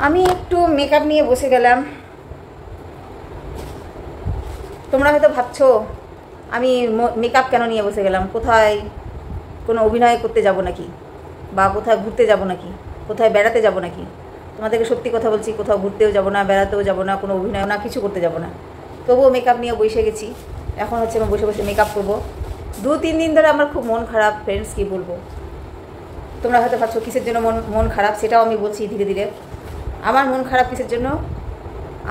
আমি একটু মেকআপ নিয়ে বসে গেলাম। তোমরা হয়তো ভাবছো আমি মেকআপ কেন নিয়ে বসে গেলাম, কোথায় কোনো অভিনয় করতে যাব নাকি, বা কোথায় ঘুরতে যাব নাকি, কোথায় বেড়াতে যাব নাকি। তোমাদেরকে সত্যি কথা বলছি, কোথাও ঘুরতেও যাব না, বেড়াতেও যাব না, কোনো অভিনয় না, কিছু করতে যাব না। তবুও মেকআপ নিয়ে বসে গেছি। এখন হচ্ছে আমি বসে বসে মেকআপ করবো। 2-3 দিন ধরে আমার খুব মন খারাপ ফ্রেন্ডস, কী বলবো। তোমরা হয়তো ভাবছো কিসের জন্য মন খারাপ, সেটাও আমি বলছি ধীরে ধীরে। আমার মন খারাপ কিসের জন্য?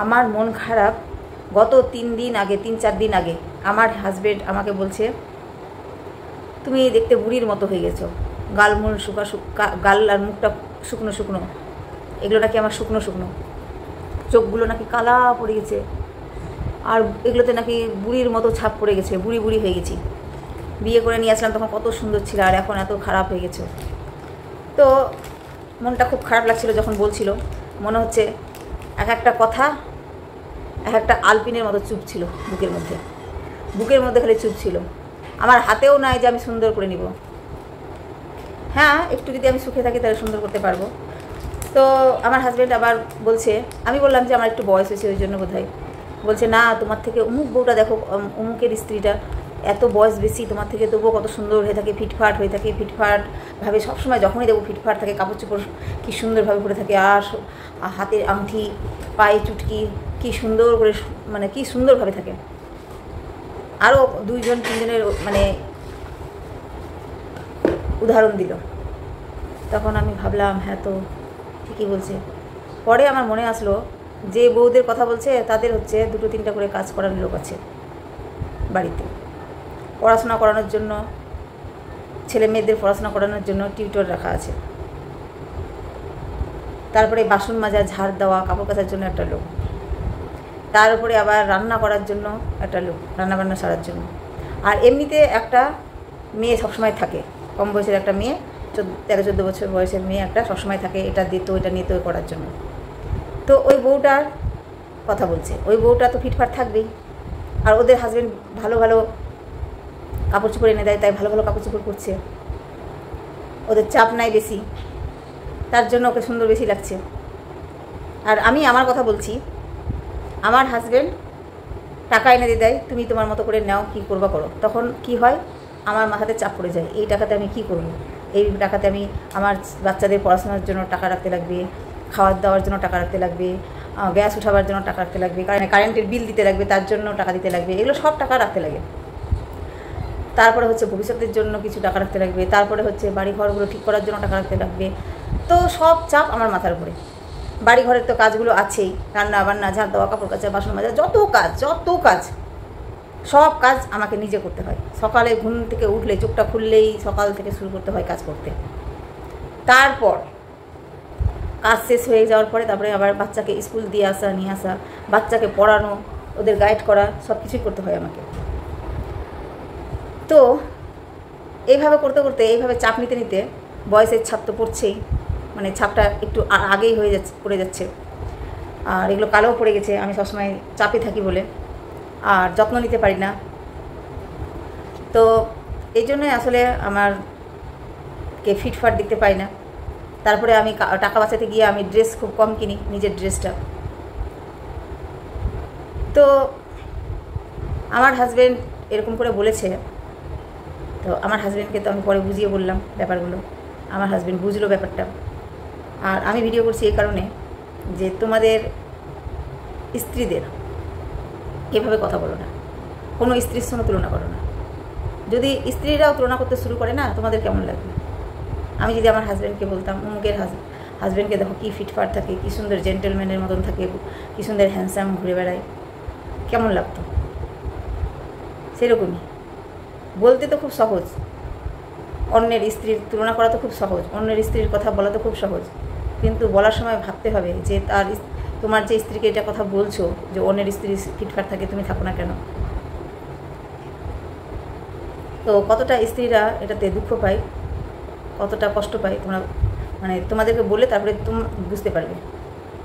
আমার মন খারাপ গত 3-4 দিন আগে আমার হাজব্যান্ড আমাকে বলছে, তুমি দেখতে বুড়ির মতো হয়ে গেছো, গালমূল গাল আর মুখটা শুকনো শুকনো, এগুলো নাকি আমার শুকনো শুকনো, চোখগুলো নাকি কালা পড়ে গেছে, আর এগুলোতে নাকি বুড়ির মতো ছাপ পড়ে গেছে, বুড়ি বুড়ি হয়ে গেছি। বিয়ে করে নিয়ে আসলাম তখন কত সুন্দর ছিল, আর এখন এত খারাপ হয়ে গেছে। তো মনটা খুব খারাপ লাগছিল যখন বলছিল। মনে হচ্ছে এক একটা কথা এক একটা আলপিনের মতো চুপ ছিল বুকের মধ্যে খালি চুপ ছিল। আমার হাতেও নাই যে আমি সুন্দর করে নিব। হ্যাঁ, একটু যদি আমি সুখে থাকি তাহলে সুন্দর করতে পারবো। তো আমার হাজব্যান্ড আবার বলছে, আমি বললাম যে আমার একটু বয়স হয়েছে ওই জন্য বোধহয়। বলছে না, তোমার থেকে অমুক বউটা দেখো, অমুকের স্ত্রীটা এত বয়স বেশি, তোমার থেকে তবুও কত সুন্দর হয়ে থাকে, ফিটফাট হয়ে থাকে, ফিটফাটভাবে সবসময় যখনই দেখো ফিটফাট থাকে, কাপড় চোপড় কী সুন্দরভাবে পরে থাকে, আর হাতের আংটি, পায়ে চুটকি কী সুন্দর করে, মানে কী সুন্দরভাবে থাকে। আরও 2-3জনের মানে উদাহরণ দিল। তখন আমি ভাবলাম হ্যাঁ তো ঠিকই বলছে। পরে আমার মনে আসলো যে বউদের কথা বলছে তাদের হচ্ছে 2-3টা করে কাজ করার লোক আছে বাড়িতে, পড়াশোনা করানোর জন্য, ছেলে মেয়েদের পড়াশোনা করানোর জন্য টিউটর রাখা আছে। তারপরে বাসন মাজা, ঝাড় দেওয়া, কাপড় কাচার জন্য একটা লোক, তার উপরে আবার রান্না করার জন্য একটা লোক, রান্নাবান্না সারার জন্য। আর এমনিতে একটা মেয়ে সবসময় থাকে, কম বয়সের একটা মেয়ে, 13-14 বছর বয়সের মেয়ে একটা সবসময় থাকে, এটা দিত এটা নিত করার জন্য। তো ওই বউটার কথা বলছে, ওই বউটা তো ফিটফাট থাকবেই, আর ওদের হাজব্যান্ড ভালো ভালো কাপড় চোপড় এনে দেয়, তাই ভালো ভালো কাপড় চোপড় করছে, ওদের চাপ নাই বেশি, তার জন্য ওকে সুন্দর বেশি লাগছে। আর আমি আমার কথা বলছি, আমার হাজব্যান্ড টাকা এনে দিয়ে দেয়, তুমি তোমার মতো করে নাও, কী করবা করো। তখন কি হয়, আমার মাথাতে চাপ পড়ে যায়, এই টাকাতে আমি কী করব, এই টাকাতে আমি আমার বাচ্চাদের পড়াশোনার জন্য টাকা রাখতে লাগবে, খাওয়ার দাওয়ার জন্য টাকা রাখতে লাগবে, গ্যাস উঠাবার জন্য টাকা রাখতে লাগবে, কারেন্টের বিল দিতে লাগবে, তার জন্য টাকা দিতে লাগবে, এগুলো সব টাকা রাখতে লাগে। তারপরে হচ্ছে ভবিষ্যতের জন্য কিছু টাকা রাখতে লাগবে, তারপরে হচ্ছে বাড়ি ঘরগুলো ঠিক করার জন্য টাকা রাখতে লাগবে। তো সব চাপ আমার মাথার উপরে। বাড়ি ঘরের তো কাজগুলো আছেই, রান্না বান্না, ঝাড় দেওয়া, কাপড় কাচা, বাসন মাজা, যত কাজ সব কাজ আমাকে নিজে করতে হয়। সকালে ঘুম থেকে উঠলে, চোখটা খুললেই সকাল থেকে শুরু করতে হয় কাজ করতে। তারপর কাজ শেষ হয়ে যাওয়ার পরে তারপরে আবার বাচ্চাকে স্কুল দিয়ে আসা, নিয়ে আসা, বাচ্চাকে পড়ানো, ওদের গাইড করা, সব কিছুই করতে হয় আমাকে। তো এইভাবে করতে করতে, এইভাবে চাপ নিতে নিতে বয়সের ছাপ তো পড়ছেই, মানে ছাপটা একটু আগেই পড়ে যাচ্ছে, আর এগুলো কালোও পড়ে গেছে। আমি সবসময় চাপে থাকি বলে আর যত্ন নিতে পারি না। তো এই জন্যই আসলে আমারকে ফিটফাট দেখতে পাই না। তারপরে আমি টাকা বাঁচাতে গিয়ে আমি ড্রেস খুব কম কিনি, নিজের ড্রেসটা। তো আমার হাজব্যান্ড এরকম করে বলেছে, তো আমার হাজব্যান্ডকে তো আমি পরে বুঝিয়ে বললাম ব্যাপারগুলো। আমার হাজব্যান্ড বুঝলো ব্যাপারটা। আর আমি ভিডিও করছি এই কারণে যে তোমাদের স্ত্রীদের এভাবে কথা বলো না, কোনো স্ত্রীর সঙ্গে তুলনা করো না। যদি স্ত্রীরাও তুলনা করতে শুরু করে না, তোমাদের কেমন লাগবে? আমি যদি আমার হাজব্যান্ডকে বলতাম, অমুকের হাজব্যান্ডকে দেখো কী ফিটফাট থাকে, কী সুন্দর জেন্টেলম্যানের মতন থাকে, কী সুন্দর হ্যান্ডসাম, ঘুরে বেড়ায়, কেমন লাগতো? সেরকমই বলতে তো খুব সহজ, অন্যের স্ত্রীর তুলনা করা তো খুব সহজ, অন্যের স্ত্রীর কথা বলা তো খুব সহজ, কিন্তু বলার সময় ভাবতে হবে যে তোমার যে স্ত্রীকে এটা কথা বলছো যে অন্যের স্ত্রী ফিটফাট থাকে, তুমি থাকো না কেন? তো কতটা স্ত্রীরা এটাতে দুঃখ পায়, কতটা কষ্ট পায়, তোমরা মানে তোমাদেরকে বলে তারপরে তুমি বুঝতে পারবে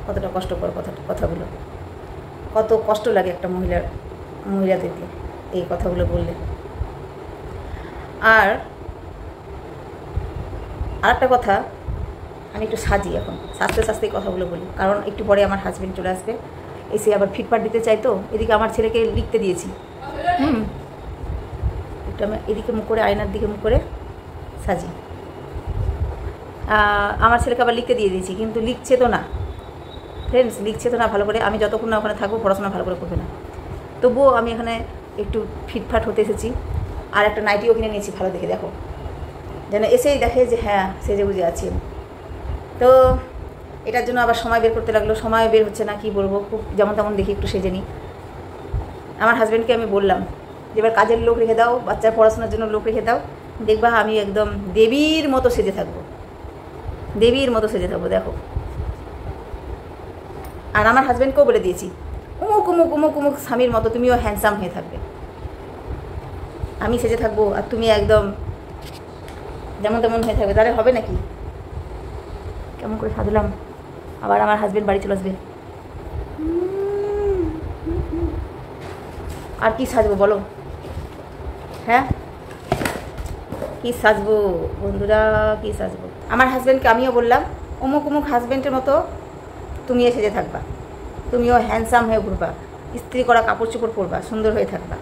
কতটা কষ্টকর কথাগুলো, কত কষ্ট লাগে একটা মহিলাদেরকে এই কথাগুলো বললে। আর আরেকটা কথা, আমি একটু সাজি এখন, সাজতে সাজতেই কথাগুলো বলি, কারণ একটু পরে আমার হাজব্যান্ড চলে আসবে, এসে আবার ফিটফাট দিতে চাই। তো এদিকে আমার ছেলেকে লিখতে দিয়েছি, একটু আমি এদিকে মুখ করে, আয়নার দিকে মুখ করে সাজি। আমার ছেলেকে আবার লিখতে দিয়ে দিয়েছি, কিন্তু লিখছে তো না ফ্রেন্ডস, লিখছে তো না ভালো করে। আমি যতক্ষণ না ওখানে থাকবো পড়াশোনা ভালো করে করবে না। তবুও আমি এখানে একটু ফিটফাট হতে এসেছি। আর একটা নাইটিও কিনে নিয়েছি ভালো দেখে, দেখো, যেন এসেই দেখে যে হ্যাঁ সেজে বুঝে আছি। তো এটার জন্য আবার সময় বের করতে লাগলো, সময় বের হচ্ছে না, কি বলবো, খুব যেমন তেমন দেখি একটু সেজে নিই। আমার হাজব্যান্ডকে আমি বললাম যে এবার কাজের লোক রেখে দাও, বাচ্চার পড়াশোনার জন্য লোক রেখে দাও, দেখবা আমি একদম দেবীর মতো সেজে থাকবো, দেবীর মতো সেজে থাকবো। দেখো, আর আমার হাজব্যান্ডকেও বলে দিয়েছি উমুক উমুক উমুক উমুক স্বামীর মতো তুমিও হ্যান্ডসাম হয়ে থাকবে, আমি সেজে থাকবো আর তুমি একদম যেমন তেমন হয়ে থাকবে। তাহলে হবে নাকি? কেমন করে সাজলাম, আবার আমার হাজব্যান্ড বাড়ি চলে আসবে। আর কি সাজবো বলো? হ্যাঁ, কি সাজবো বন্ধুরা, কি সাজবো? আমার হাজব্যান্ডকে আমিও বললাম অমুক অমুক হাজব্যান্ডের মতো তুমিও সেজে থাকবা, তুমিও হ্যান্ডসাম হয়ে ঘুরবা, ইস্ত্রি করা কাপড় চোপড় পরবা, সুন্দর হয়ে থাকবা,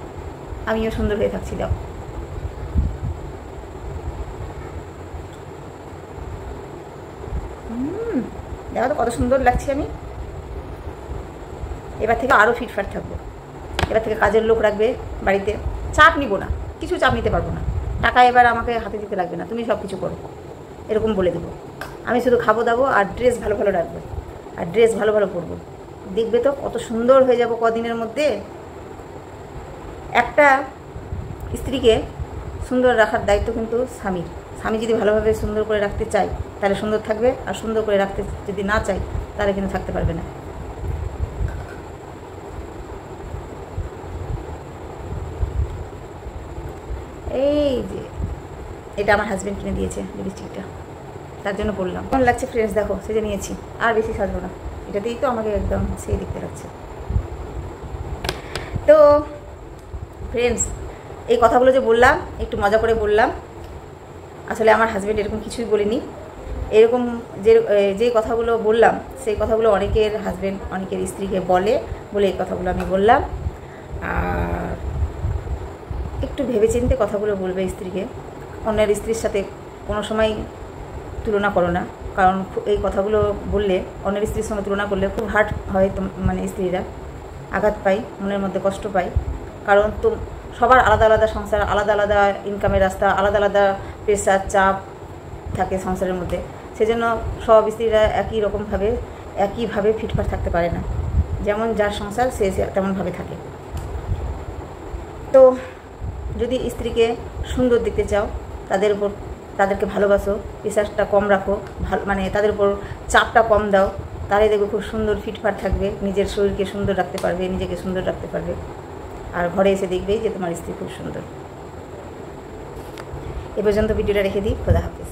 আমিও সুন্দর হয়ে থাকছি। দাও, দেখো তো কত সুন্দর লাগছে আমি। এবার থেকে আরও ফিটফাট থাকবো, এবার থেকে কাজের লোক রাখবে বাড়িতে, চাপ নিব না, কিছু চাপ নিতে পারবো না, টাকা এবার আমাকে হাতে দিতে লাগবে না, তুমি সব কিছু করো, এরকম বলে দেবো। আমি শুধু খাবো দাবো আর ড্রেস ভালো ভালো রাখবো, আর ড্রেস ভালো ভালো পরবো, দেখবে তো কত সুন্দর হয়ে যাব কদিনের মধ্যে। একটা স্ত্রীকে সুন্দর রাখার দায়িত্ব কিন্তু স্বামীর। স্বামী যদি ভালোভাবে সুন্দর করে রাখতে চায় তাহলে সুন্দর থাকবে, আর সুন্দর করে রাখতে যদি না চায় তাহলে কিন্তু থাকতে পারবে না। এই যে এটা আমার হাজব্যান্ড কিনে দিয়েছে লিপস্টিকটা, তার জন্য বললাম। কেমন লাগছে ফ্রেন্ডস? দেখো সেজে নিয়েছি, আর বেশি সাজবো না, এটা দিয়েই তো আমাকে একদম সেই দেখতে লাগছে। তো ফ্রেন্ডস, এই কথাগুলো যে বললাম একটু মজা করে বললাম, আসলে আমার হাজব্যান্ড এরকম কিছুই বলিনি। এরকম যে কথাগুলো বললাম সেই কথাগুলো অনেকের হাজব্যান্ড অনেকের স্ত্রীকে বলে এই কথাগুলো আমি বললাম। আর একটু ভেবেচিন্তে কথাগুলো বলবে স্ত্রীকে, অন্যের স্ত্রীর সাথে কোনো সময় তুলনা করো না, কারণ এই কথাগুলো বললে অন্যের স্ত্রীর সঙ্গে তুলনা করলে খুব হার্ট হয়, মানে স্ত্রীরা আঘাত পায়, মনের মধ্যে কষ্ট পায়। কারণ তো সবার আলাদা আলাদা সংসার, আলাদা আলাদা ইনকামের রাস্তা, আলাদা আলাদা প্রেশার চাপ থাকে সংসারের মধ্যে, সেজন্য সব স্ত্রীরা একইভাবে ফিটফাট থাকতে পারে না। যেমন যার সংসার সে তেমনভাবে থাকে। তো যদি স্ত্রীকে সুন্দর দেখতে চাও, তাদেরকে ভালোবাসো, প্রেশারটা কম রাখো, মানে তাদের উপর চাপটা কম দাও, তাহলে দেখবে খুব সুন্দর ফিটফাট থাকবে, নিজের শরীরকে সুন্দর রাখতে পারবে, নিজেকে সুন্দর রাখতে পারবে, আর ঘরে এসে দেখবেই যে তোমার স্ত্রী খুব সুন্দর। এ পর্যন্ত ভিডিওটা রেখে দিই। খোদা হাফেজ।